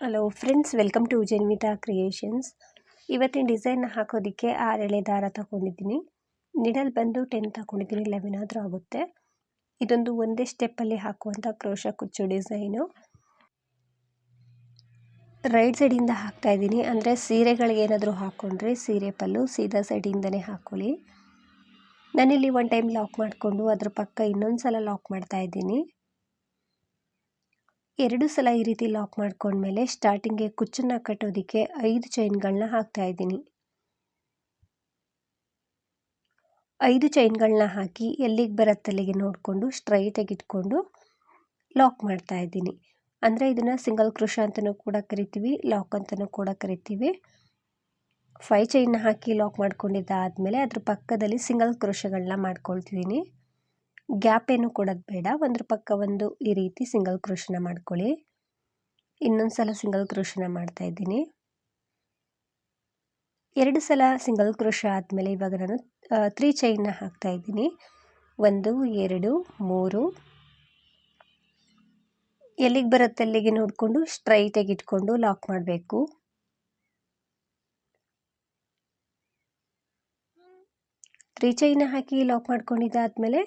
Hello friends, welcome to Janvitha creations. ಇವತ್ತಿನ design ಹಾಕೋದಕ್ಕೆ 6 ಎಳೆ ದಾರ ತಗೊಂಡಿದ್ದೀನಿ. ನಿಡಲ್ ಬಂದು 10 ತಗೊಂಡಿದ್ದೀನಿ, 11 ಆದರೂ ಆಗುತ್ತೆ. ಇದೊಂದು ಒಂದೇ ಸ್ಟೆಪ್ಪಲ್ಲಿ ಹಾಕುವಂಥ ಕ್ರೋಶ ಕುಚ್ಚು ಡಿಸೈನು. ರೈಟ್ ಸೈಡಿಂದ ಹಾಕ್ತಾ ಇದ್ದೀನಿ, ಅಂದರೆ ಸೀರೆಗಳಿಗೆ ಏನಾದರೂ ಹಾಕ್ಕೊಂಡ್ರೆ ಸೀರೆ ಪಲ್ಲು ಸೀದಾ ಸೈಡಿಂದನೇ ಹಾಕ್ಕೊಳ್ಳಿ. ನಾನಿಲ್ಲಿ ಒನ್ ಟೈಮ್ ಲಾಕ್ ಮಾಡಿಕೊಂಡು ಅದ್ರ ಪಕ್ಕ ಇನ್ನೊಂದು ಸಲ ಲಾಕ್ ಮಾಡ್ತಾ ಇದ್ದೀನಿ. 2 ಸಲ ಈ ರೀತಿ ಲಾಕ್ ಮಾಡ್ಕೊಂಡ್ಮೇಲೆ ಸ್ಟಾರ್ಟಿಂಗ್ಗೆ ಕುಚ್ಚನ್ನು ಕಟ್ಟೋದಕ್ಕೆ 5 ಚೈನ್ಗಳನ್ನ ಹಾಕ್ತಾ ಇದ್ದೀನಿ. 5 ಚೈನ್ಗಳನ್ನ ಹಾಕಿ ಎಲ್ಲಿಗೆ ಬರುತ್ತೆ ಅಲ್ಲಿಗೆ ನೋಡಿಕೊಂಡು ಸ್ಟ್ರೈಟಾಗಿ ಇಟ್ಕೊಂಡು ಲಾಕ್ ಮಾಡ್ತಾ ಇದ್ದೀನಿ. ಅಂದರೆ ಇದನ್ನು ಸಿಂಗಲ್ ಕ್ರೋಶ ಅಂತಲೂ ಕೂಡ ಕರಿತೀವಿ, ಲಾಕ್ ಅಂತಲೂ ಕೂಡ ಕರಿತೀವಿ. 5 ಚೈನ್ನ ಹಾಕಿ ಲಾಕ್ ಮಾಡ್ಕೊಂಡಿದ್ದಾದಮೇಲೆ ಅದ್ರ ಪಕ್ಕದಲ್ಲಿ ಸಿಂಗಲ್ ಕ್ರೋಶಗಳನ್ನ ಮಾಡ್ಕೊಳ್ತಿದ್ದೀನಿ. ಗ್ಯಾಪ್ ಏನು ಕೊಡೋದು ಬೇಡ, ಒಂದ್ರ ಪಕ್ಕ ಒಂದು ಈ ರೀತಿ ಸಿಂಗಲ್ ಕ್ರೋಶನ ಮಾಡ್ಕೊಳ್ಳಿ. ಇನ್ನೊಂದು ಸಲ ಸಿಂಗಲ್ ಕ್ರೋಶನ ಮಾಡ್ತಾ ಇದ್ದೀನಿ. 2 ಸಲ ಸಿಂಗಲ್ ಕ್ರೋಶ ಆದಮೇಲೆ ಇವಾಗ ನಾನು 3 ಚೈನ್ನ ಹಾಕ್ತಾ ಇದ್ದೀನಿ. 1 2 3 ಎಲ್ಲಿಗೆ ಬರುತ್ತೆ ಅಲ್ಲಿಗೆ ನೋಡಿಕೊಂಡು ಸ್ಟ್ರೈಟಾಗಿ ಇಟ್ಕೊಂಡು ಲಾಕ್ ಮಾಡಬೇಕು. 3 ಚೈನ್ನ ಹಾಕಿ ಲಾಕ್ ಮಾಡ್ಕೊಂಡಿದ್ದಾದಮೇಲೆ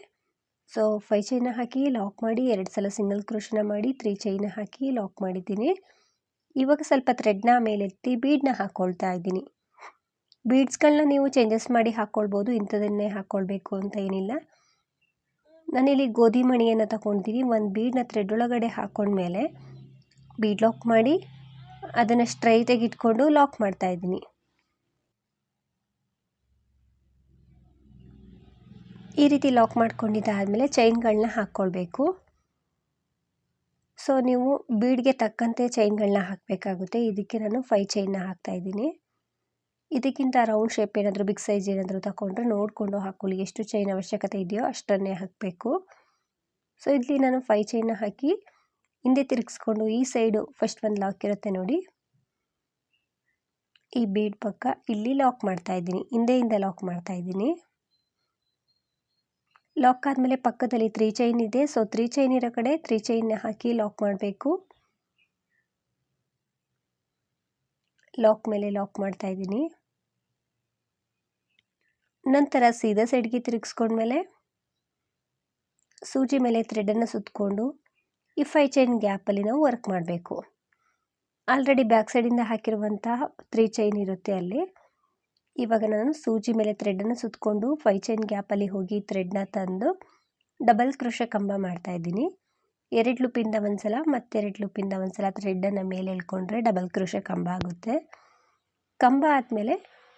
5 ಚೈನ್ನ ಹಾಕಿ ಲಾಕ್ ಮಾಡಿ 2 ಸಲ ಸಿಂಗಲ್ ಕ್ರೋಶನ ಮಾಡಿ 3 ಚೈನ್ನ ಹಾಕಿ ಲಾಕ್ ಮಾಡಿದ್ದೀನಿ. ಇವಾಗ ಸ್ವಲ್ಪ ಥ್ರೆಡ್ನ ಮೇಲೆತ್ತಿ ಬೀಡನ್ನ ಹಾಕ್ಕೊಳ್ತಾ ಇದ್ದೀನಿ. ಬೀಡ್ಸ್ಗಳನ್ನ ನೀವು ಚೇಂಜಸ್ ಮಾಡಿ ಹಾಕ್ಕೊಳ್ಬೋದು, ಇಂಥದನ್ನೇ ಹಾಕ್ಕೊಳ್ಬೇಕು ಅಂತ ಏನಿಲ್ಲ. ನಾನಿಲ್ಲಿ ಗೋಧಿ ಮಣಿಯನ್ನು ತಗೊಂಡಿದ್ದೀನಿ. ಒಂದು ಬೀಡನ್ನ ಥ್ರೆಡ್ ಒಳಗಡೆ ಹಾಕ್ಕೊಂಡ್ಮೇಲೆ ಬೀಡ್ ಲಾಕ್ ಮಾಡಿ ಅದನ್ನು ಸ್ಟ್ರೈಟಾಗಿ ಇಟ್ಕೊಂಡು ಲಾಕ್ ಮಾಡ್ತಾ ಇದ್ದೀನಿ. ಈ ರೀತಿ ಲಾಕ್ ಮಾಡ್ಕೊಂಡಿದ್ದಾದಮೇಲೆ ಚೈನ್ಗಳನ್ನ ಹಾಕ್ಕೊಳ್ಬೇಕು. ನೀವು ಬೀಡ್ಗೆ ತಕ್ಕಂತೆ ಚೈನ್ಗಳನ್ನ ಹಾಕಬೇಕಾಗುತ್ತೆ. ಇದಕ್ಕೆ ನಾನು 5 ಚೈನ್ನ ಹಾಕ್ತಾ ಇದ್ದೀನಿ. ಇದಕ್ಕಿಂತ ರೌಂಡ್ ಶೇಪ್ ಏನಾದರೂ ಬಿಗ್ ಸೈಜ್ ಏನಾದರೂ ತಗೊಂಡ್ರೆ ನೋಡಿಕೊಂಡು ಹಾಕ್ಕೊಳ್ಳಿ. ಎಷ್ಟು ಚೈನ್ ಅವಶ್ಯಕತೆ ಇದೆಯೋ ಅಷ್ಟನ್ನೇ ಹಾಕಬೇಕು. ಇಲ್ಲಿ ನಾನು 5 ಚೈನ್ನ ಹಾಕಿ ಹಿಂದೆ ತಿರುಗಿಸ್ಕೊಂಡು ಈ ಸೈಡು ಫಸ್ಟ್ ಒಂದು ಲಾಕ್ ಇರುತ್ತೆ ನೋಡಿ, ಈ ಬೀಡ್ ಪಕ್ಕ ಇಲ್ಲಿ ಲಾಕ್ ಮಾಡ್ತಾ ಇದ್ದೀನಿ. ಹಿಂದೆಯಿಂದ ಲಾಕ್ ಮಾಡ್ತಾ ಇದ್ದೀನಿ. ಲಾಕ್ ಆದಮೇಲೆ ಪಕ್ಕದಲ್ಲಿ 3 ಚೈನ್ ಇದೆ. 3 ಚೈನ್ ಇರೋ ಕಡೆ 3 ಚೈನ್ನ ಹಾಕಿ ಲಾಕ್ ಮಾಡಬೇಕು. ಲಾಕ್ ಮೇಲೆ ಲಾಕ್ ಮಾಡ್ತಾ ಇದ್ದೀನಿ. ನಂತರ ಸೀದಾ ಸೈಡ್ಗೆ ತಿರುಗಿಸ್ಕೊಂಡ್ಮೇಲೆ ಸೂಜಿ ಮೇಲೆ ಥ್ರೆಡನ್ನು ಸುತ್ತಕೊಂಡು ಈ 5 ಚೈನ್ ಗ್ಯಾಪಲ್ಲಿ ನಾವು ವರ್ಕ್ ಮಾಡಬೇಕು. ಆಲ್ರೆಡಿ ಬ್ಯಾಕ್ ಸೈಡಿಂದ ಹಾಕಿರುವಂತಹ 3 ಚೈನ್ ಇರುತ್ತೆ ಅಲ್ಲಿ. ಇವಾಗ ನಾನು ಸೂಜಿ ಮೇಲೆ ಥ್ರೆಡನ್ನು ಸುತ್ತಕೊಂಡು 5 ಚೈನ್ ಗ್ಯಾಪಲ್ಲಿ ಹೋಗಿ ಥ್ರೆಡ್ನ ತಂದು ಡಬಲ್ ಕ್ರೋಶ ಕಂಬ ಮಾಡ್ತಾ ಇದ್ದೀನಿ. 2 ಲೂಪಿಂದ ಒಂದು ಸಲ ಮತ್ತು 2 ಲೂಪಿಂದ ಒಂದು ಸಲ ಥ್ರೆಡನ್ನು ಮೇಲೆ ಎಳ್ಕೊಂಡ್ರೆ ಡಬಲ್ ಕ್ರೋಶ ಕಂಬ ಆಗುತ್ತೆ. ಕಂಬ ಆದಮೇಲೆ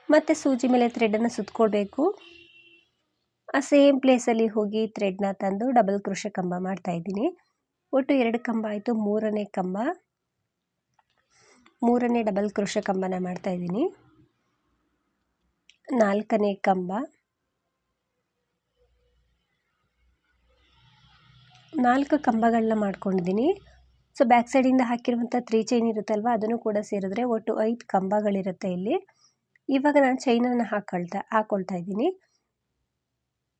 ಮತ್ತೆ ಸೂಜಿ ಮೇಲೆ ಥ್ರೆಡನ್ನು ಸುತ್ತಕೊಳ್ಬೇಕು. ಆ ಸೇಮ್ ಪ್ಲೇಸಲ್ಲಿ ಹೋಗಿ ಥ್ರೆಡ್ನ ತಂದು ಡಬಲ್ ಕ್ರೋಶ ಕಂಬ ಮಾಡ್ತಾ ಇದ್ದೀನಿ. ಒಟ್ಟು 2 ಕಂಬ ಆಯಿತು. ಮೂರನೇ ಡಬಲ್ ಕ್ರೋಶ ಕಂಬನ ಮಾಡ್ತಾ ಇದ್ದೀನಿ. 4ನೇ ಕಂಬ, 4 ಕಂಬಗಳನ್ನ ಮಾಡ್ಕೊಂಡಿದ್ದೀನಿ. ಬ್ಯಾಕ್ ಸೈಡಿಂದ ಹಾಕಿರುವಂಥ 3 ಚೈನ್ ಇರುತ್ತಲ್ವ, ಅದನ್ನು ಕೂಡ ಸೇರಿದ್ರೆ ಒಟ್ಟು 5 ಕಂಬಗಳಿರುತ್ತೆ ಇಲ್ಲಿ. ಇವಾಗ ನಾನು ಚೈನನ್ನು ಹಾಕ್ಕೊಳ್ತಾ ಇದ್ದೀನಿ.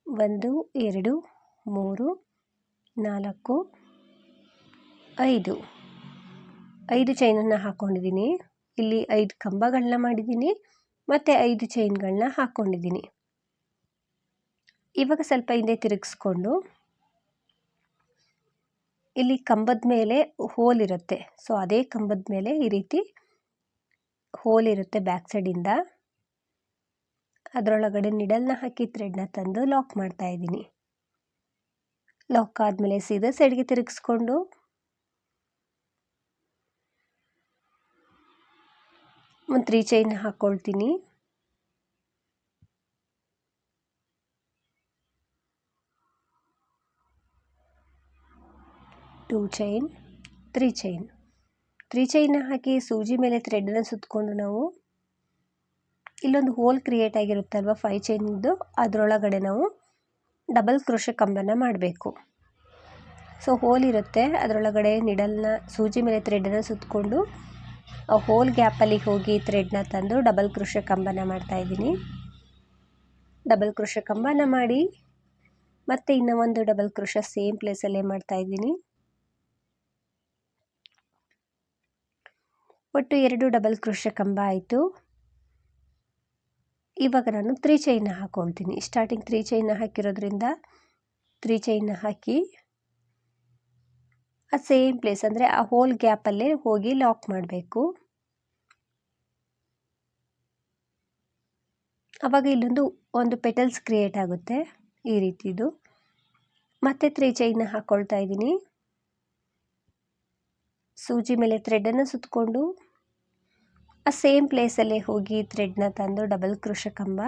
1 2 3 4 5 ಚೈನನ್ನು ಹಾಕ್ಕೊಂಡಿದ್ದೀನಿ. ಇಲ್ಲಿ 5 ಕಂಬಗಳನ್ನ ಮಾಡಿದ್ದೀನಿ ಮತ್ತು 5 ಚೈನ್ಗಳನ್ನ ಹಾಕ್ಕೊಂಡಿದ್ದೀನಿ. ಇವಾಗ ಸ್ವಲ್ಪ ಹಿಂದೆ ತಿರುಗಿಸ್ಕೊಂಡು ಇಲ್ಲಿ ಕಂಬದ ಮೇಲೆ ಹೋಲ್ ಇರುತ್ತೆ. ಅದೇ ಕಂಬದ ಮೇಲೆ ಈ ರೀತಿ ಹೋಲ್ ಇರುತ್ತೆ ಬ್ಯಾಕ್ ಸೈಡಿಂದ. ಅದರೊಳಗಡೆ ನಿಡಲ್ನ ಹಾಕಿ ಥ್ರೆಡ್ನ ತಂದು ಲಾಕ್ ಮಾಡ್ತಾ ಇದ್ದೀನಿ. ಲಾಕ್ ಆದಮೇಲೆ ಸೀದಾ ಸೈಡ್ಗೆ ತಿರುಗಿಸ್ಕೊಂಡು ಒಂದು 3 ಚೈನ್ ಹಾಕ್ಕೊಳ್ತೀನಿ. ಟೂ ಚೈನ್, 3 ಚೈನ್ನ ಹಾಕಿ ಸೂಜಿ ಮೇಲೆ ಥ್ರೆಡನ್ನು ಸುತ್ತಕೊಂಡು ನಾವು ಇಲ್ಲೊಂದು ಹೋಲ್ ಕ್ರಿಯೇಟ್ ಆಗಿರುತ್ತಲ್ವ 5 ಚೈನಿದ್ದು, ಅದರೊಳಗಡೆ ನಾವು ಡಬಲ್ ಕ್ರೋಶ ಕಂಬನ ಮಾಡಬೇಕು. ಹೋಲ್ ಇರುತ್ತೆ, ಅದರೊಳಗಡೆ ನಿಡಲ್ನ ಸೂಜಿ ಮೇಲೆ ಥ್ರೆಡನ್ನು ಸುತ್ತಕೊಂಡು ಆ ಹೋಲ್ ಗ್ಯಾಪಲ್ಲಿ ಹೋಗಿ ಥ್ರೆಡ್ನ ತಂದು ಡಬಲ್ ಕ್ರೋಶ ಕಂಬನ ಮಾಡ್ತಾ ಇದ್ದೀನಿ. ಡಬಲ್ ಕ್ರೋಶ ಕಂಬನ ಮಾಡಿ ಮತ್ತೆ ಇನ್ನೂ ಒಂದು ಡಬಲ್ ಕ್ರೋಶ ಸೇಮ್ ಪ್ಲೇಸಲ್ಲೇ ಮಾಡ್ತಾ ಇದ್ದೀನಿ. ಒಟ್ಟು 2 ಡಬಲ್ ಕ್ರೋಶೆ ಕಂಬ ಆಯಿತು. ಇವಾಗ ನಾನು 3 ಚೈನ್ನ ಹಾಕ್ಕೊಳ್ತೀನಿ. ಸ್ಟಾರ್ಟಿಂಗ್ 3 ಚೈನ್ನ ಹಾಕಿರೋದ್ರಿಂದ 3 ಚೈನ್ನ ಹಾಕಿ ಆ ಸೇಮ್ ಪ್ಲೇಸ್ ಅಂದರೆ ಆ ಹೋಲ್ ಗ್ಯಾಪಲ್ಲೇ ಹೋಗಿ ಲಾಕ್ ಮಾಡಬೇಕು. ಆವಾಗ ಒಂದು ಪೆಟಲ್ಸ್ ಕ್ರಿಯೇಟ್ ಆಗುತ್ತೆ ಈ ರೀತಿದು. ಮತ್ತೆ 3 ಚೈನ್ನ ಹಾಕ್ಕೊಳ್ತಾ ಇದ್ದೀನಿ. ಸೂಜಿ ಮೇಲೆ ಥ್ರೆಡನ್ನು ಸುತ್ತಕೊಂಡು ಆ ಸೇಮ್ ಪ್ಲೇಸಲ್ಲೇ ಹೋಗಿ ಥ್ರೆಡ್ನ ತಂದು ಡಬಲ್ ಕ್ರೋಶೆ ಕಂಬ,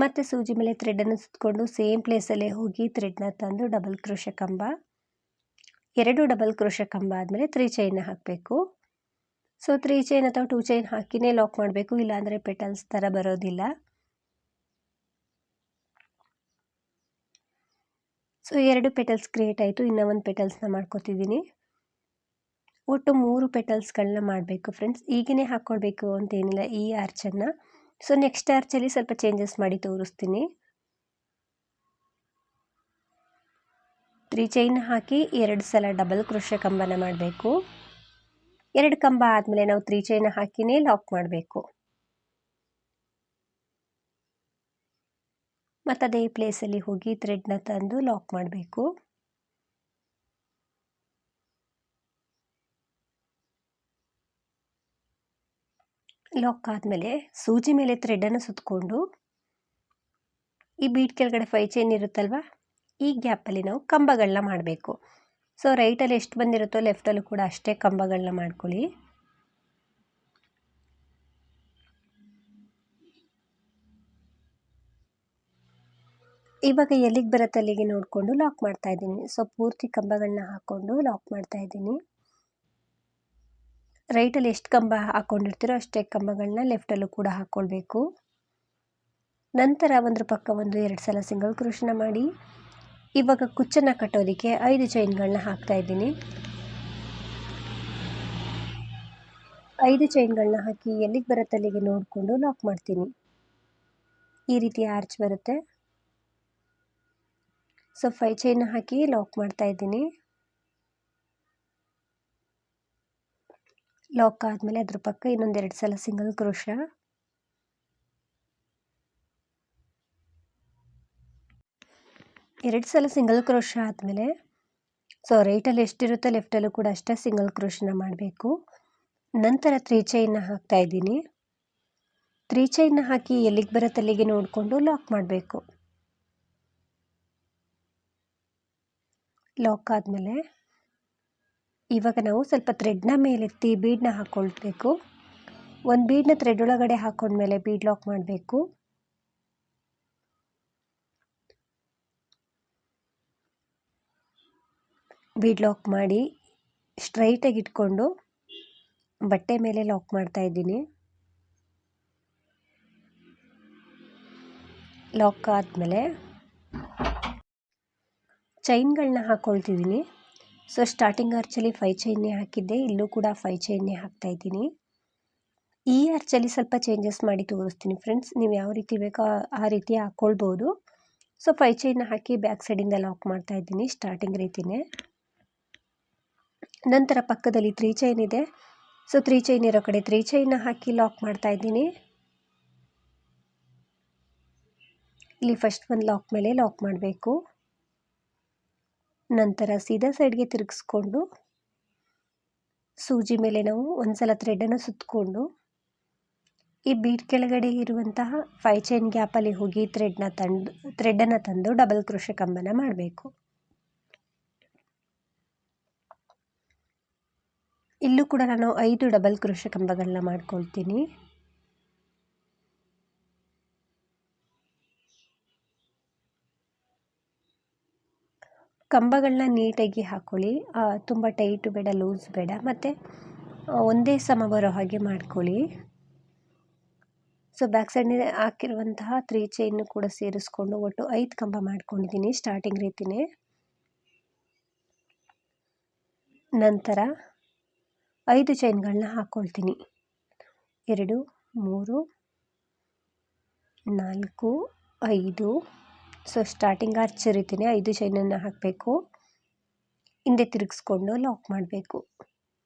ಮತ್ತೆ ಸೂಜಿ ಮೇಲೆ ಥ್ರೆಡನ್ನು ಸುತ್ತಕೊಂಡು ಸೇಮ್ ಪ್ಲೇಸಲ್ಲೇ ಹೋಗಿ ಥ್ರೆಡ್ನ ತಂದು ಡಬಲ್ ಕ್ರೋಶೆ ಕಂಬ, 2 ಡಬಲ್ ಕ್ರೋಶೆ ಕಂಬ ಆದಮೇಲೆ 3 ಚೈನ್ನ ಹಾಕಬೇಕು. ಸೊ 3 ಚೈನ್ ಅಥವಾ 2 ಚೈನ್ ಹಾಕಿನೇ ಲಾಕ್ ಮಾಡಬೇಕು, ಇಲ್ಲಾಂದರೆ ಪೆಟಲ್ಸ್ ಥರ ಬರೋದಿಲ್ಲ. ಸೊ 2 ಪೆಟಲ್ಸ್ ಕ್ರಿಯೇಟ್ ಆಯಿತು. ಇನ್ನೂ ಒಂದು ಪೆಟಲ್ಸ್ನ ಮಾಡ್ಕೊತಿದ್ದೀನಿ. ಒಟ್ಟು 3 ಪೆಟಲ್ಸ್ಗಳನ್ನ ಮಾಡಬೇಕು ಫ್ರೆಂಡ್ಸ್. ಈಗಲೇ ಹಾಕ್ಕೊಳ್ಬೇಕು ಅಂತೇನಿಲ್ಲ ಈ ಆರ್ಚನ್ನು. ಸೊ ನೆಕ್ಸ್ಟ್ ಆರ್ಚಲ್ಲಿ ಸ್ವಲ್ಪ ಚೇಂಜಸ್ ಮಾಡಿ ತೋರಿಸ್ತೀನಿ. 3 ಚೈನ್ ಹಾಕಿ 2 ಸಲ ಡಬಲ್ ಕ್ರೋಶೆ ಕಂಬನ ಮಾಡಬೇಕು. 2 ಕಂಬ ಆದಮೇಲೆ ನಾವು 3 ಚೈನ್ ಹಾಕಿನೇ ಲಾಕ್ ಮಾಡಬೇಕು. ಮತ್ತು ಅದೇ ಪ್ಲೇಸಲ್ಲಿ ಹೋಗಿ ಥ್ರೆಡ್ನ ತಂದು ಲಾಕ್ ಮಾಡಬೇಕು. ಲಾಕ್ ಆದಮೇಲೆ ಸೂಜಿ ಮೇಲೆ ಥ್ರೆಡನ್ನು ಸುತ್ತಕೊಂಡು ಈ ಬೀಡ್ ಕೆಳಗಡೆ 5 ಚೈನ್ ಇರುತ್ತಲ್ವ, ಈ ಗ್ಯಾಪಲ್ಲಿ ನಾವು ಕಂಬಗಳನ್ನ ಮಾಡಬೇಕು. ಸೊ ರೈಟಲ್ಲಿ ಎಷ್ಟು ಬಂದಿರುತ್ತೋ ಲೆಫ್ಟಲ್ಲೂ ಕೂಡ ಅಷ್ಟೇ ಕಂಬಗಳನ್ನ ಮಾಡ್ಕೊಳ್ಳಿ. ಇವಾಗ ಎಲ್ಲಿಗೆ ಬರುತ್ತೆ ಅಲ್ಲಿಗೆ ನೋಡಿಕೊಂಡು ಲಾಕ್ ಮಾಡ್ತಾ ಇದ್ದೀನಿ. ಸೊ ಪೂರ್ತಿ ಕಂಬಗಳನ್ನ ಹಾಕ್ಕೊಂಡು ಲಾಕ್ ಮಾಡ್ತಾ ಇದ್ದೀನಿ. ರೈಟಲ್ಲಿ ಎಷ್ಟು ಕಂಬ ಹಾಕ್ಕೊಂಡಿರ್ತೀರೋ ಅಷ್ಟೇ ಕಂಬಗಳನ್ನ ಲೆಫ್ಟಲ್ಲೂ ಕೂಡ ಹಾಕ್ಕೊಳ್ಬೇಕು. ನಂತರ ಒಂದ್ರ ಪಕ್ಕ ಒಂದು 2 ಸಲ ಸಿಂಗಲ್ ಕ್ರೋಶನ ಮಾಡಿ ಇವಾಗ ಕುಚ್ಚನ್ನು ಕಟ್ಟೋದಕ್ಕೆ 5 ಚೈನ್ಗಳನ್ನ ಹಾಕ್ತಾ ಇದ್ದೀನಿ. 5 ಚೈನ್ಗಳನ್ನ ಹಾಕಿ ಎಲ್ಲಿಗೆ ಬರುತ್ತೆ ಅಲ್ಲಿಗೆ ನೋಡಿಕೊಂಡು ಲಾಕ್ ಮಾಡ್ತೀನಿ. ಈ ರೀತಿ ಆರ್ಚ್ ಬರುತ್ತೆ. ಸೊ 5 ಚೈನ್ ಹಾಕಿ ಲಾಕ್ ಮಾಡ್ತಾ ಇದ್ದೀನಿ. ಲಾಕ್ ಆದಮೇಲೆ ಅದ್ರ ಪಕ್ಕ ಇನ್ನೊಂದು 2 ಸಲ ಸಿಂಗಲ್ ಕ್ರೋಶ, 2 ಸಲ ಸಿಂಗಲ್ ಕ್ರೋಶ ಆದಮೇಲೆ ಸೊ ರೈಟಲ್ಲಿ ಎಷ್ಟಿರುತ್ತೋ ಲೆಫ್ಟಲ್ಲೂ ಕೂಡ ಅಷ್ಟೇ ಸಿಂಗಲ್ ಕ್ರೋಶನ ಮಾಡಬೇಕು. ನಂತರ 3 ಚೈನ್ನ ಹಾಕ್ತಾ ಇದ್ದೀನಿ. 3 ಚೈನ್ನ ಹಾಕಿ ಎಲ್ಲಿಗೆ ಬರುತ್ತೆ ಅಲ್ಲಿಗೆ ನೋಡಿಕೊಂಡು ಲಾಕ್ ಮಾಡಬೇಕು. ಲಾಕ್ ಆದಮೇಲೆ ಇವಾಗ ನಾವು ಸ್ವಲ್ಪ ಥ್ರೆಡ್ನ ಮೇಲೆತ್ತಿ ಬೀಡನ್ನ ಹಾಕ್ಕೊಳ್ಬೇಕು. ಒಂದು ಬೀಡನ್ನ ಥ್ರೆಡ್ ಒಳಗಡೆ ಹಾಕ್ಕೊಂಡ್ಮೇಲೆ ಬೀಡ್ ಲಾಕ್ ಮಾಡಬೇಕು. ಬೀಡ್ ಲಾಕ್ ಮಾಡಿ ಸ್ಟ್ರೈಟಾಗಿ ಇಟ್ಕೊಂಡು ಬಟ್ಟೆ ಮೇಲೆ ಲಾಕ್ ಮಾಡ್ತಾ ಇದ್ದೀನಿ. ಲಾಕ್ ಆದಮೇಲೆ ಚೈನ್ಗಳನ್ನ ಹಾಕ್ಕೊಳ್ತಿದ್ದೀನಿ. ಸೊ ಸ್ಟಾರ್ಟಿಂಗ್ ಆರ್ಚಲ್ಲಿ 5 ಚೈನ್ನೇ ಹಾಕಿದ್ದೆ, ಇಲ್ಲೂ ಕೂಡ 5 ಚೈನ್ನೇ ಹಾಕ್ತಾ ಇದ್ದೀನಿ. ಈ ಆರ್ಚಲ್ಲಿ ಸ್ವಲ್ಪ ಚೇಂಜಸ್ ಮಾಡಿ ತೋರಿಸ್ತೀನಿ ಫ್ರೆಂಡ್ಸ್. ನೀವು ಯಾವ ರೀತಿ ಬೇಕೋ ಆ ರೀತಿ ಹಾಕ್ಕೊಳ್ಬೋದು. ಸೊ 5 ಚೈನ್ನ ಹಾಕಿ ಬ್ಯಾಕ್ ಸೈಡಿಂದ ಲಾಕ್ ಮಾಡ್ತಾ ಇದ್ದೀನಿ ಸ್ಟಾರ್ಟಿಂಗ್ ರೀತಿಯೇ. ನಂತರ ಪಕ್ಕದಲ್ಲಿ 3 ಚೈನ್ ಇದೆ. ಸೊ 3 ಚೈನ್ ಇರೋ ಕಡೆ 3 ಚೈನ್ನ ಹಾಕಿ ಲಾಕ್ ಮಾಡ್ತಾ ಇದ್ದೀನಿ. ಇಲ್ಲಿ ಫಸ್ಟ್ ಒಂದು ಲಾಕ್ ಮೇಲೆ ಲಾಕ್ ಮಾಡಬೇಕು. ನಂತರ ಸೀದಾ ಸೈಡ್ಗೆ ತಿರುಗಿಸ್ಕೊಂಡು ಸೂಜಿ ಮೇಲೆ ನಾವು ಒಂದ್ಸಲ ಥ್ರೆಡನ್ನು ಸುತ್ತಕೊಂಡು ಈ ಬೀಡ್ ಕೆಳಗಡೆ ಇರುವಂತಹ 5 ಚೈನ್ ಗ್ಯಾಪಲ್ಲಿ ಹೋಗಿ ಥ್ರೆಡನ್ನು ತಂದು ಡಬಲ್ ಕ್ರೋಶೆ ಕಂಬನ ಮಾಡಬೇಕು. ಇಲ್ಲೂ ಕೂಡ ನಾನು 5 ಡಬಲ್ ಕ್ರೋಶೆ ಕಂಬಗಳನ್ನ ಮಾಡ್ಕೊಳ್ತೀನಿ. ಕಂಬಗಳನ್ನ ನೀಟಾಗಿ ಹಾಕ್ಕೊಳ್ಳಿ. ತುಂಬ ಟೈಟು ಬೇಡ, ಲೂಸ್ ಬೇಡ, ಮತ್ತು ಒಂದೇ ಸಮ ಬರೋ ಹಾಗೆ ಮಾಡ್ಕೊಳ್ಳಿ. ಸೊ ಬ್ಯಾಕ್ ಸೈಡ್ನೇ ಹಾಕಿರುವಂತಹ 3 ಚೈನ್ ಕೂಡ ಸೇರಿಸ್ಕೊಂಡು ಒಟ್ಟು 5 ಕಂಬ ಮಾಡ್ಕೊಂಡಿದ್ದೀನಿ ಸ್ಟಾರ್ಟಿಂಗ್ ರೀತಿಯೇ. ನಂತರ 5 ಚೈನ್ಗಳನ್ನ ಹಾಕ್ಕೊಳ್ತೀನಿ. 2 3 4 5. ಸೊ ಸ್ಟಾರ್ಟಿಂಗ್ ಆರ್ಚ್ ರೀತಿಯೇ 5 ಚೈನನ್ನು ಹಾಕಬೇಕು. ಹಿಂದೆ ತಿರುಗಿಸ್ಕೊಂಡು ಲಾಕ್ ಮಾಡಬೇಕು.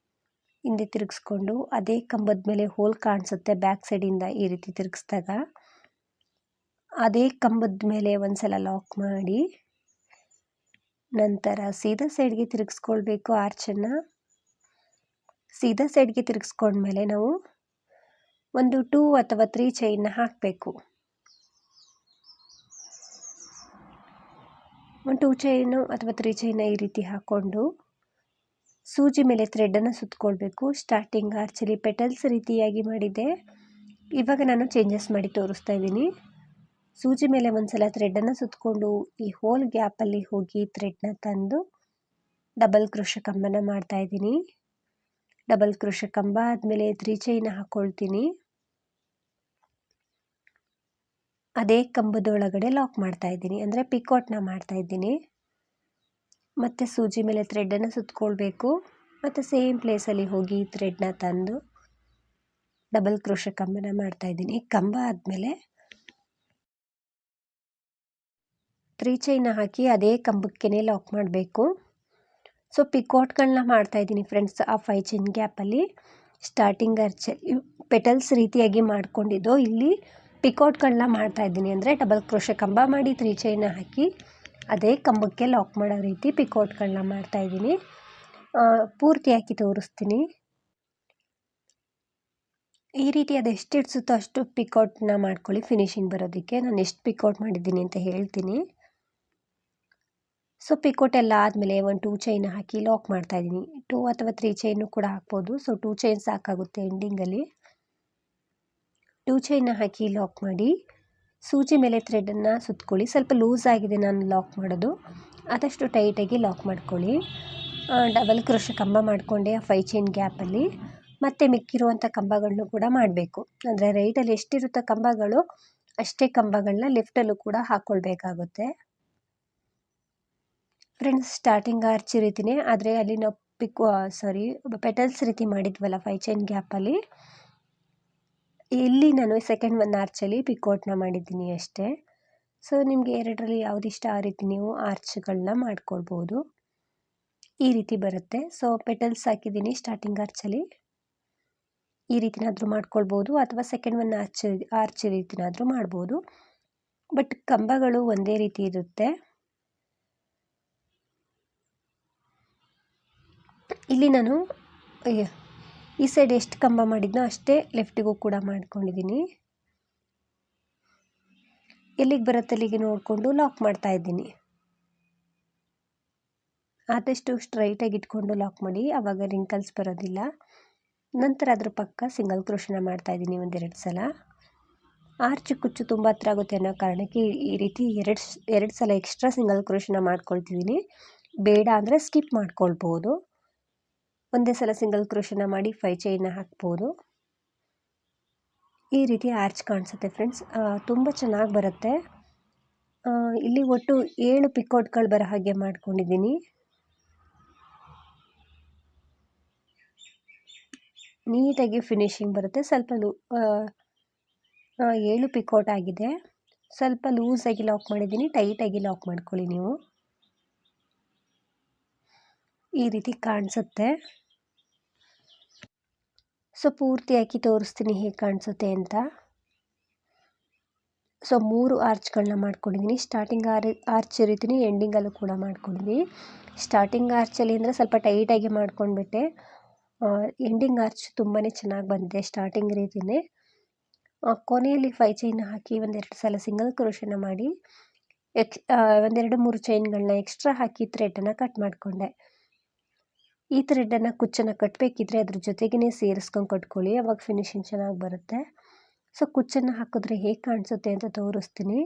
ಹಿಂದೆ ತಿರುಗಿಸ್ಕೊಂಡು ಅದೇ ಕಂಬದ ಮೇಲೆ ಹೋಲ್ ಕಾಣಿಸುತ್ತೆ ಬ್ಯಾಕ್ ಸೈಡಿಂದ ಈ ರೀತಿ ತಿರುಗಿಸಿದಾಗ ಅದೇ ಕಂಬದ ಮೇಲೆ ಒಂದ್ಸಲ ಲಾಕ್ ಮಾಡಿ ನಂತರ ಸೀದಾ ಸೈಡ್ಗೆ ತಿರುಗಿಸ್ಕೊಳ್ಬೇಕು. ಆರ್ಚನ್ನು ಸೀದಾ ಸೈಡ್ಗೆ ತಿರುಗಿಸ್ಕೊಂಡ್ಮೇಲೆ ನಾವು ಒಂದು 2 ಅಥವಾ 3 ಚೈನ್ನ ಹಾಕಬೇಕು. ಒಂದು 2 ಚೈನು ಅಥವಾ 3 ಚೈನ್ನ ಈ ರೀತಿ ಹಾಕ್ಕೊಂಡು ಸೂಜಿ ಮೇಲೆ ಥ್ರೆಡನ್ನು ಸುತ್ತಕೊಳ್ಬೇಕು. ಸ್ಟಾರ್ಟಿಂಗ್ ಆರ್ಚಲ್ಲಿ ಪೆಟಲ್ಸ್ ರೀತಿಯಾಗಿ ಮಾಡಿದ್ದೆ, ಇವಾಗ ನಾನು ಚೇಂಜಸ್ ಮಾಡಿ ತೋರಿಸ್ತಾ ಇದ್ದೀನಿ. ಸೂಜಿ ಮೇಲೆ ಒಂದ್ಸಲ ಥ್ರೆಡನ್ನು ಸುತ್ತಕೊಂಡು ಈ ಹೋಲ್ ಗ್ಯಾಪಲ್ಲಿ ಹೋಗಿ ಥ್ರೆಡ್ನ ತಂದು ಡಬಲ್ ಕ್ರೋಶೆ ಕಂಬನ ಮಾಡ್ತಾ ಇದ್ದೀನಿ. ಡಬಲ್ ಕ್ರೋಶೆ ಕಂಬ ಆದಮೇಲೆ 3 ಚೈನ ಹಾಕ್ಕೊಳ್ತೀನಿ. ಅದೇ ಕಂಬದೊಳಗಡೆ ಲಾಕ್ ಮಾಡ್ತಾ ಇದ್ದೀನಿ, ಅಂದರೆ ಪಿಕಾಟ್ನ ಮಾಡ್ತಾ ಇದ್ದೀನಿ. ಮತ್ತು ಸೂಜಿ ಮೇಲೆ ಥ್ರೆಡನ್ನು ಸುತ್ತಕೊಳ್ಬೇಕು. ಮತ್ತು ಸೇಮ್ ಪ್ಲೇಸಲ್ಲಿ ಹೋಗಿ ಥ್ರೆಡ್ನ ತಂದು ಡಬಲ್ ಕ್ರೋಶೆ ಕಂಬನ ಮಾಡ್ತಾ ಇದ್ದೀನಿ. ಕಂಬ ಆದಮೇಲೆ 3 ಚೈನ ಹಾಕಿ ಅದೇ ಕಂಬಕ್ಕೇ ಲಾಕ್ ಮಾಡಬೇಕು. ಸೊ ಪಿಕಾಟ್ಗಳನ್ನ ಮಾಡ್ತಾ ಇದ್ದೀನಿ ಫ್ರೆಂಡ್ಸ್. ಆ 5 ಚೈನ್ ಗ್ಯಾಪಲ್ಲಿ ಸ್ಟಾರ್ಟಿಂಗ್ ಆರ್ಚಲ್ಲಿ ಪೆಟಲ್ಸ್ ರೀತಿಯಾಗಿ ಮಾಡ್ಕೊಂಡಿದ್ದು ಇಲ್ಲಿ ಪಿಕಾಟ್ಗಳನ್ನ ಮಾಡ್ತಾ ಇದ್ದೀನಿ, ಅಂದರೆ ಡಬಲ್ ಕ್ರೋಶೆ ಕಂಬ ಮಾಡಿ 3 ಚೈನ ಹಾಕಿ ಅದೇ ಕಂಬಕ್ಕೆ ಲಾಕ್ ಮಾಡೋ ರೀತಿ ಪಿಕಾಟ್ಗಳನ್ನ ಮಾಡ್ತಾ ಇದ್ದೀನಿ. ಪೂರ್ತಿ ಹಾಕಿ ತೋರಿಸ್ತೀನಿ. ಈ ರೀತಿ ಅದೆಷ್ಟು ಇಡ್ಸುತ್ತೋ ಅಷ್ಟು ಪಿಕಾಟ್ನ ಮಾಡ್ಕೊಳ್ಳಿ ಫಿನಿಶಿಂಗ್ ಬರೋದಕ್ಕೆ. ನಾನು ಎಷ್ಟು ಪಿಕಾಟ್ ಮಾಡಿದ್ದೀನಿ ಅಂತ ಹೇಳ್ತೀನಿ. ಸೊ ಪಿಕೋಟ್ ಎಲ್ಲ ಆದಮೇಲೆ ಒಂದು 2 ಚೈನ ಹಾಕಿ ಲಾಕ್ ಮಾಡ್ತಾ ಇದ್ದೀನಿ. 2 ಅಥವಾ 3 ಚೈನು ಕೂಡ ಹಾಕ್ಬೋದು. ಸೊ 2 ಚೈನ್ ಸಾಕಾಗುತ್ತೆ ಎಂಡಿಂಗಲ್ಲಿ. 2 ಚೈನ ಹಾಕಿ ಲಾಕ್ ಮಾಡಿ ಸೂಜಿ ಮೇಲೆ ಥ್ರೆಡನ್ನು ಸುತ್ತಕೊಳ್ಳಿ. ಸ್ವಲ್ಪ ಲೂಸ್ ಆಗಿದೆ ನಾನು ಲಾಕ್ ಮಾಡೋದು, ಆದಷ್ಟು ಟೈಟಾಗಿ ಲಾಕ್ ಮಾಡ್ಕೊಳ್ಳಿ. ಡಬಲ್ ಕ್ರೋಶೆ ಕಂಬ ಮಾಡಿಕೊಂಡೆ ಆ 5 ಚೈನ್ ಗ್ಯಾಪಲ್ಲಿ. ಮತ್ತು ಮಿಕ್ಕಿರುವಂಥ ಕಂಬಗಳನ್ನು ಕೂಡ ಮಾಡಬೇಕು, ಅಂದರೆ ರೈಟಲ್ಲಿ ಎಷ್ಟಿರುತ್ತೋ ಕಂಬಗಳು ಅಷ್ಟೇ ಕಂಬಗಳನ್ನ ಲೆಫ್ಟಲ್ಲೂ ಕೂಡ ಹಾಕ್ಕೊಳ್ಬೇಕಾಗುತ್ತೆ. ಫ್ರೆಂಡ್ಸ್ ಸ್ಟಾರ್ಟಿಂಗ್ ಆರ್ಚ್ ರೀತಿಯೇ, ಆದರೆ ಅಲ್ಲಿ ನಾವು ಪೆಟಲ್ಸ್ ರೀತಿ ಮಾಡಿದ್ವಲ್ಲ 5 ಚೈನ್ ಗ್ಯಾಪಲ್ಲಿ, ಇಲ್ಲಿ ನಾನು ಸೆಕೆಂಡ್ ಒಂದು ಆರ್ಚಲ್ಲಿ ಪಿಕೋಟ್ನ ಮಾಡಿದ್ದೀನಿ ಅಷ್ಟೇ. ಸೊ ನಿಮಗೆ ಎರಡರಲ್ಲಿ ಯಾವುದಿಷ್ಟ ಆ ರೀತಿ ನೀವು ಆರ್ಚ್ಗಳನ್ನ ಮಾಡ್ಕೊಳ್ಬೋದು. ಈ ರೀತಿ ಬರುತ್ತೆ. ಸೊ ಪೆಟಲ್ಸ್ ಹಾಕಿದ್ದೀನಿ ಸ್ಟಾರ್ಟಿಂಗ್ ಆರ್ಚಲ್ಲಿ, ಈ ರೀತಿನಾದರೂ ಮಾಡ್ಕೊಳ್ಬೋದು ಅಥವಾ ಸೆಕೆಂಡ್ ಒಂದು ಆರ್ಚ್ ರೀತಿನಾದರೂ ಮಾಡ್ಬೋದು. ಬಟ್ ಕಂಬಗಳು ಒಂದೇ ರೀತಿ ಇರುತ್ತೆ. ಇಲ್ಲಿ ನಾನು ಈ ಸೈಡ್ ಎಷ್ಟು ಕಂಬ ಮಾಡಿದ್ನೋ ಅಷ್ಟೇ ಲೆಫ್ಟಿಗೂ ಕೂಡ ಮಾಡ್ಕೊಂಡಿದ್ದೀನಿ. ಎಲ್ಲಿಗೆ ಬರುತ್ತೆ ಅಲ್ಲಿಗೆ ನೋಡಿಕೊಂಡು ಲಾಕ್ ಮಾಡ್ತಾ ಇದ್ದೀನಿ. ಆದಷ್ಟು ಸ್ಟ್ರೈಟಾಗಿ ಇಟ್ಕೊಂಡು ಲಾಕ್ ಮಾಡಿ, ಆವಾಗ ರಿಂಕಲ್ಸ್ ಬರೋದಿಲ್ಲ. ನಂತರ ಅದ್ರ ಪಕ್ಕ ಸಿಂಗಲ್ ಕ್ರೋಶನ ಮಾಡ್ತಾ ಇದ್ದೀನಿ 1-2 ಸಲ. ಆರ್ಚ್ ಕುಚ್ಚು ತುಂಬ ಹತ್ರ ಆಗುತ್ತೆ ಅನ್ನೋ ಕಾರಣಕ್ಕೆ ಈ ರೀತಿ ಎರಡು ಸಲ ಎಕ್ಸ್ಟ್ರಾ ಸಿಂಗಲ್ ಕ್ರೋಶನ ಮಾಡ್ಕೊಳ್ತಿದ್ದೀನಿ. ಬೇಡ ಅಂದರೆ ಸ್ಕಿಪ್ ಮಾಡ್ಕೊಳ್ಬೋದು. ಒಂದೇ ಸಲ ಸಿಂಗಲ್ ಕ್ರೋಶನ ಮಾಡಿ 5 ಚೈನ್ನ ಹಾಕ್ಬೋದು. ಈ ರೀತಿ ಆರ್ಚ್ ಕಾಣಿಸುತ್ತೆ ಫ್ರೆಂಡ್ಸ್. ತುಂಬ ಚೆನ್ನಾಗಿ ಬರುತ್ತೆ. ಇಲ್ಲಿ ಒಟ್ಟು 7 ಪಿಕೋಟ್ಗಳು ಬರೋ ಹಾಗೆ ಮಾಡ್ಕೊಂಡಿದ್ದೀನಿ. ನೀಟಾಗಿ ಫಿನಿಶಿಂಗ್ ಬರುತ್ತೆ. ಸ್ವಲ್ಪ 7 ಪಿಕೋಟ್ ಆಗಿದೆ. ಸ್ವಲ್ಪ ಲೂಸಾಗಿ ಲಾಕ್ ಮಾಡಿದ್ದೀನಿ, ಟೈಟಾಗಿ ಲಾಕ್ ಮಾಡ್ಕೊಳ್ಳಿ ನೀವು. ಈ ರೀತಿ ಕಾಣಿಸುತ್ತೆ. ಸೊ ಪೂರ್ತಿ ಹಾಕಿ ತೋರಿಸ್ತೀನಿ ಹೇಗೆ ಕಾಣಿಸುತ್ತೆ ಅಂತ. ಸೊ 3 ಆರ್ಚ್ಗಳನ್ನ ಮಾಡ್ಕೊಂಡಿದ್ದೀನಿ. ಸ್ಟಾರ್ಟಿಂಗ್ ಆರ್ಚ್ ರೀತಿಯೇ ಎಂಡಿಂಗಲ್ಲೂ ಕೂಡ ಮಾಡ್ಕೊಂಡಿದ್ದೀನಿ. ಸ್ಟಾರ್ಟಿಂಗ್ ಆರ್ಚಲ್ಲಿ ಅಂದರೆ ಸ್ವಲ್ಪ ಟೈಟಾಗಿ ಮಾಡ್ಕೊಂಡ್ಬಿಟ್ಟೆ. ಎಂಡಿಂಗ್ ಆರ್ಚ್ ತುಂಬಾ ಚೆನ್ನಾಗಿ ಬಂದಿದೆ ಸ್ಟಾರ್ಟಿಂಗ್ ರೀತಿಯೇ. ಕೊನೆಯಲ್ಲಿ 5 ಚೈನ್ ಹಾಕಿ 1-2 ಸಲ ಸಿಂಗಲ್ ಕ್ರೋಶನ ಮಾಡಿ 1-2-3 ಚೈನ್ಗಳನ್ನ ಎಕ್ಸ್ಟ್ರಾ ಹಾಕಿ ಥ್ರೆಡನ್ನು ಕಟ್ ಮಾಡಿಕೊಂಡೆ. ಈ ಥ್ರೆಡನ್ನು ಕುಚ್ಚನ್ನು ಕಟ್ಟಬೇಕಿದ್ರೆ ಅದ್ರ ಜೊತೆಗೇ ಸೇರಿಸ್ಕೊಂಡು ಕಟ್ಕೊಳ್ಳಿ, ಅವಾಗ ಫಿನಿಶಿಂಗ್ ಚೆನ್ನಾಗಿ ಬರುತ್ತೆ. ಸೊ ಕುಚ್ಚನ್ನು ಹಾಕಿದ್ರೆ ಹೇಗೆ ಕಾಣಿಸುತ್ತೆ ಅಂತ ತೋರಿಸ್ತೀನಿ.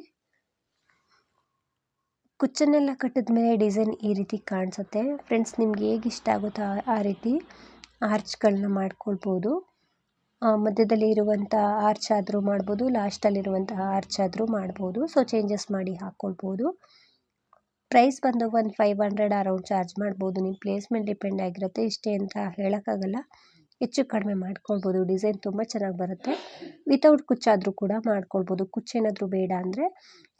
ಕುಚ್ಚನ್ನೆಲ್ಲ ಕಟ್ಟಿದ್ಮೇಲೆ ಡಿಸೈನ್ ಈ ರೀತಿ ಕಾಣಿಸುತ್ತೆ ಫ್ರೆಂಡ್ಸ್. ನಿಮ್ಗೆ ಹೇಗೆ ಇಷ್ಟ ಆಗುತ್ತೋ ಆ ರೀತಿ ಆರ್ಚ್ಗಳನ್ನ ಮಾಡ್ಕೊಳ್ಬೋದು. ಮಧ್ಯದಲ್ಲಿ ಇರುವಂಥ ಆರ್ಚ್ ಆದರೂ ಮಾಡ್ಬೋದು, ಲಾಸ್ಟಲ್ಲಿರುವಂತಹ ಆರ್ಚ್ ಆದರೂ ಮಾಡ್ಬೋದು. ಸೊ ಚೇಂಜಸ್ ಮಾಡಿ ಹಾಕ್ಕೊಳ್ಬೋದು. ಪ್ರೈಸ್ ಬಂದು 500 ಅರೌಂಡ್ ಚಾರ್ಜ್ ಮಾಡ್ಬೋದು. ನಿಮ್ಮ ಪ್ಲೇಸ್ ಮೇಲೆ ಡಿಪೆಂಡ್ ಆಗಿರುತ್ತೆ, ಇಷ್ಟೇ ಅಂತ ಹೇಳೋಕ್ಕಾಗಲ್ಲ, ಹೆಚ್ಚು ಕಡಿಮೆ ಮಾಡ್ಕೊಳ್ಬೋದು. ಡಿಸೈನ್ ತುಂಬ ಚೆನ್ನಾಗಿ ಬರುತ್ತೆ. ವಿತೌಟ್ ಕುಚ್ಚಾದರೂ ಕೂಡ ಮಾಡ್ಕೊಳ್ಬೋದು. ಕುಚ್ಚೇನಾದರೂ ಬೇಡ ಅಂದರೆ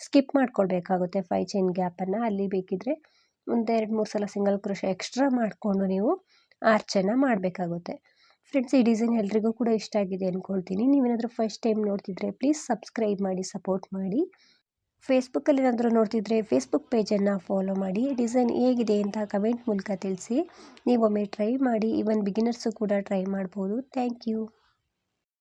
ಸ್ಕಿಪ್ ಮಾಡ್ಕೊಳ್ಬೇಕಾಗುತ್ತೆ 5 ಚೈನ್ ಗ್ಯಾಪನ್ನು. ಅಲ್ಲಿ ಬೇಕಿದ್ರೆ ಒಂದು 2-3 ಸಲ ಸಿಂಗಲ್ ಕ್ರೋಶೆ ಎಕ್ಸ್ಟ್ರಾ ಮಾಡಿಕೊಂಡು ನೀವು ಆರ್ಚನ್ನು ಮಾಡಬೇಕಾಗುತ್ತೆ. ಫ್ರೆಂಡ್ಸ್, ಈ ಡಿಸೈನ್ ಎಲ್ರಿಗೂ ಕೂಡ ಇಷ್ಟ ಆಗಿದೆ ಅಂದ್ಕೊಳ್ತೀನಿ. ನೀವೇನಾದರೂ ಫಸ್ಟ್ ಟೈಮ್ ನೋಡ್ತಿದ್ರೆ ಪ್ಲೀಸ್ ಸಬ್ಸ್ಕ್ರೈಬ್ ಮಾಡಿ, ಸಪೋರ್ಟ್ ಮಾಡಿ. ಫೇಸ್ಬುಕ್ಕಲ್ಲಿ ಏನಾದರೂ ನೋಡ್ತಿದ್ರೆ ಫೇಸ್ಬುಕ್ ಪೇಜನ್ನು ಫಾಲೋ ಮಾಡಿ. ಡಿಸೈನ್ ಹೇಗಿದೆ ಅಂತ ಕಮೆಂಟ್ ಮೂಲಕ ತಿಳಿಸಿ. ನೀವೊಮ್ಮೆ ಟ್ರೈ ಮಾಡಿ. ಈವನ್ ಬಿಗಿನರ್ಸು ಕೂಡ ಟ್ರೈ ಮಾಡ್ಬೋದು. Thank you.